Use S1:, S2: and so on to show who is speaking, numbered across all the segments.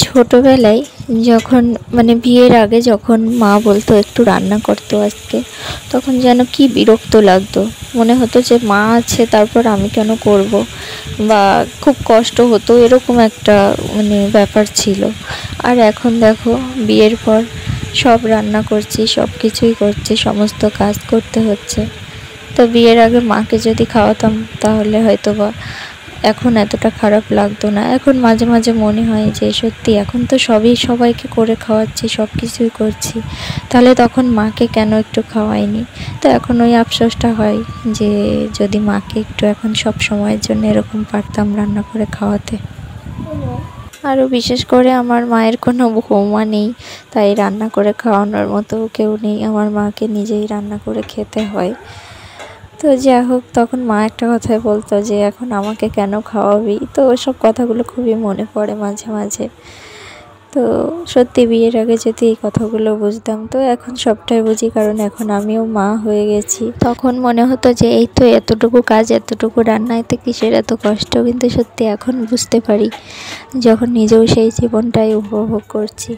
S1: ছোটবেলায় যখন মানে বিয়ের আগে যখন মা বলতো একটু রান্না করতো আজকে, তখন যেন কি বিরক্ত লাগতো। মনে হতো যে মা আছে তারপর আমি কেন করব, বা খুব কষ্ট হতো, এরকম একটা মানে ব্যাপার ছিল। আর এখন দেখো, বিয়ের পর সব রান্না করছি, সব কিছুই করছি, সমস্ত কাজ করতে হচ্ছে। তো বিয়ের আগে মাকে যদি খাওয়াতাম তাহলে হয়তো বা এখন এতটা খারাপ লাগতো না। এখন মাঝে মাঝে মনে হয় যে সত্যি এখন তো সবই সবাইকে করে খাওয়াচ্ছি, সব কিছুই করছি, তাহলে তখন মাকে কেন একটু খাওয়াইনি। তো এখন ওই আফসোসটা হয় যে যদি মাকে একটু এখন সব সময়ের জন্য এরকম পারতাম রান্না করে খাওয়াতে। আরও বিশেষ করে আমার মায়ের কোনো বৌমা নেই, তাই রান্না করে খাওয়ানোর মতো কেউ নেই, আমার মাকে নিজেই রান্না করে খেতে হয়। তো যাই হোক, তখন মা একটা কথাই বলতো যে এখন আমাকে কেন খাওয়াবি। তো ওসব কথাগুলো খুবই মনে পড়ে মাঝে মাঝে। তো সত্যি বিয়ের আগে যদি এই কথাগুলো বুঝতাম, তো এখন সবটাই বুঝি, কারণ এখন আমিও মা হয়ে গেছি। তখন মনে হতো যে এই তো এতটুকু কাজ, এতটুকু রান্নাতে কিসের এত কষ্ট, কিন্তু সত্যি এখন বুঝতে পারি যখন নিজেও সেই জীবনটাই উপভোগ করছি।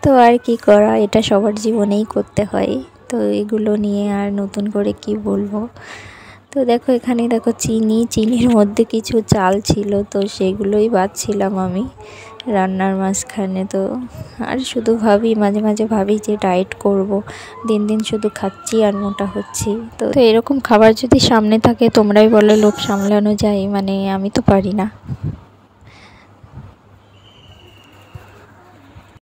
S1: তো আর কি করা, এটা সবার জীবনেই করতে হয়। তো এগুলো নিয়ে আর নতুন করে কি বলবো। তো দেখো, এখানে দেখো চিনির মধ্যে কিছু চাল ছিল, তো সেগুলোই বাছছিলাম আমি রান্নার মাঝখানে। তো আর শুধু ভাবি, মাঝে মাঝে ভাবি যে ডায়েট করব, দিন দিন শুধু খাচ্ছি আর মোটা হচ্ছি। তো এরকম খাবার যদি সামনে থাকে, তোমরাই বলো লোভ সামলানো যায়? মানে আমি তো পারি না।